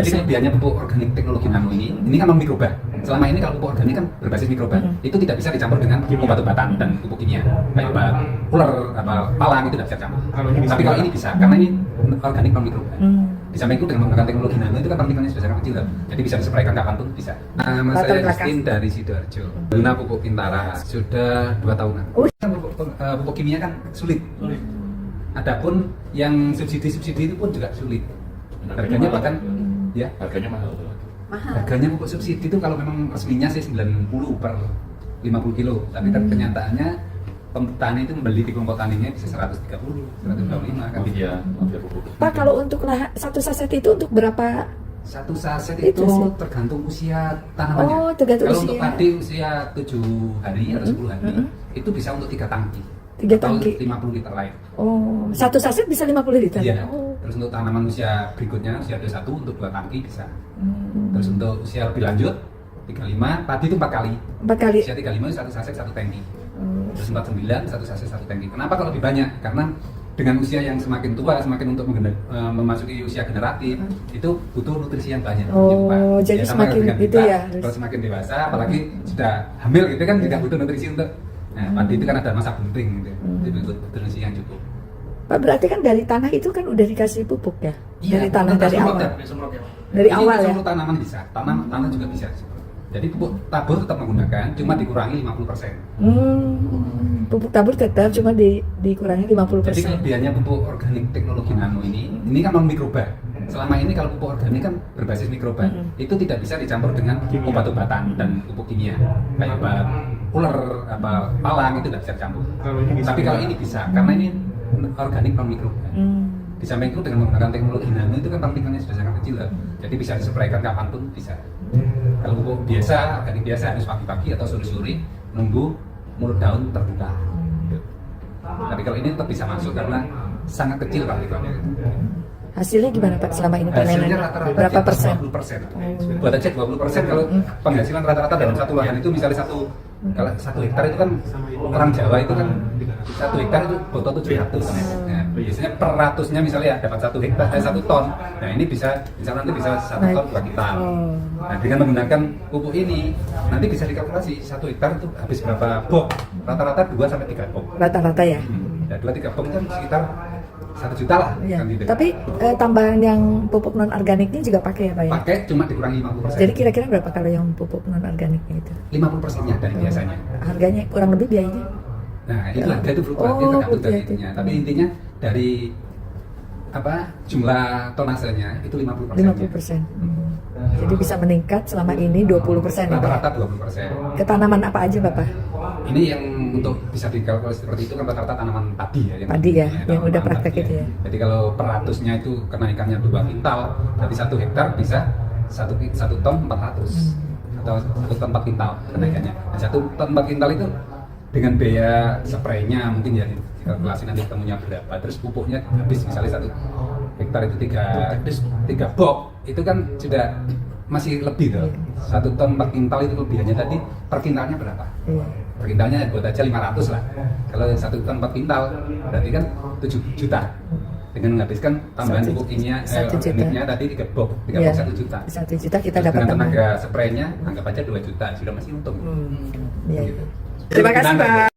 Jadi kelebihannya pupuk organik teknologi nano ini kan non mikroba. Selama ini kalau pupuk organik kan berbasis mikroba, itu tidak bisa dicampur dengan obat-obatan dan pupuk kimia, kayak obat ular, palang itu tidak bisa dicampur. Tapi kalau ini bisa, karena ini organik non mikroba. Di samping itu dengan menggunakan teknologi nano itu kan partikelnya sudah sangat kecil, jadi bisa dispraykan kapanpun bisa. Nama saya Justin dari Sidoarjo. Guna pupuk Pintara sudah 2 tahunan. Pupuk kimia kan sulit. Adapun yang subsidi itu pun juga sulit. Harganya bahkan ya harganya mahal. Harganya pupuk subsidi itu kalau memang resminya sih 90 per 50 kilo, tapi kan kenyataannya petani itu membeli di kelompok taninya bisa 130, 125 kan. Iya, Pak, kalau untuk satu saset itu untuk berapa? Satu saset itu tergantung usia tanamannya. Oh, tergantung kalau usia. untuk padi usia 7 hari atau 10 hari itu bisa untuk 3 tangki. 3 atau tangki. 50 liter air. Oh, satu saset bisa 50 liter? Iya. Oh. Terus untuk tanaman usia berikutnya, usia 21 untuk 2 tangki bisa. Terus untuk usia lebih lanjut 35, padi itu 4 kali. 4 kali. Usia 35 satu saset 1 tangki. Terus 49 satu saset 1 tangki. Kenapa kalau lebih banyak? Karena dengan usia yang semakin tua, semakin untuk memasuki usia generatif, itu butuh nutrisi yang banyak. Oh, jadi semakin itu ya. Kalau semakin dewasa, apalagi sudah hamil gitu kan juga butuh nutrisi untuk. Nah, padi itu kan ada masa bunting gitu. Jadi butuh nutrisi yang cukup. Pak, berarti kan dari tanah itu kan udah dikasih pupuk ya? Dari tanah dari awal. Dari awal ya. Seluruh tanaman bisa, tanah juga bisa. Jadi pupuk tabur tetap menggunakan, cuma dikurangi 50%. Pupuk tabur tetap cuma dikurangi 50%. Jadi kelebihannya pupuk organik teknologi nano ini kan non mikroba. Selama ini kalau pupuk organik kan berbasis mikroba, itu tidak bisa dicampur dengan obat-obatan dan pupuk kimia, kayak obat ular, palang itu tidak bisa dicampur. Tapi kalau ini bisa, karena ini organik non mikroba. Di samping itu dengan menggunakan teknologi nano itu kan partikelnya sudah sangat kecil, jadi bisa dispraykan kapanpun bisa. Kalau pupuk biasa, organik biasa harus pagi-pagi atau sore-sore nunggu mulut daun terbuka. Tapi kalau ini tetap bisa masuk karena sangat kecil partikelnya. Hasilnya gimana Pak selama ini Hasilnya panenan? rata-rata Berapa persen? 20%. Buat aja 20% kalau penghasilan rata-rata dalam satu lahan itu misalnya kalau 1 hektar itu kan orang Jawa itu kan 1 hektar itu butuh 700. Nah, biasanya per ratusnya misalnya dapat 1 hektar 1 ton. Nah, ini bisa nanti bisa 1 ton 2 kintal. Nah, dengan menggunakan pupuk ini nanti bisa dikalkulasi 1 hektar itu habis berapa box. Rata-rata 2 sampai 3 box. Rata-rata ya. Ya, 2-3 box itu sekitar 1 juta lah. Ya. Kan gitu. Tapi tambahan yang pupuk non organiknya juga pakai ya Pak ya? Pakai cuma dikurangi 50%. Jadi kira-kira berapa kalau yang pupuk non organiknya itu? 50%-nya dari biasanya. Harganya kurang lebih biayanya? Nah, itu harga itu fluktuatif tergantung dari intinya. Tapi intinya dari jumlah tonasenya itu 50%. 50%. Jadi bisa meningkat selama ini 20% ya Pak? Rata-rata 20%. Ke tanaman apa aja Bapak? Ini yang untuk bisa dikalkulasi seperti itu kan rata-rata tanaman padi ya. Padi ya, yang udah praktek itu ya. Jadi kalau per ratusnya itu kenaikannya 2 kintal, berarti 1 hektar bisa 1 ton 400 atau 1 ton 4 kintal kenaikannya. Nah, 1 ton 4 kintal itu dengan biaya spraynya mungkin ya dikalkulasi nanti ketemunya berapa. Terus pupuknya habis misalnya 1 hektar itu 3 box itu kan sudah masih lebih tuh. 1 ton 4 kintal itu kelebihannya tadi per kintalnya berapa? Per kintalnya buat aja 500 lah. Kalau 1 ton 4 kintal berarti kan 7 juta. Dengan menghabiskan tambahan pupuk kimia organiknya tadi 3 box 1 juta. 1 juta kita terus dapat dengan tambahan. tenaga spraynya anggap aja 2 juta sudah masih untung. Iya. Gitu. Terima kasih Pak.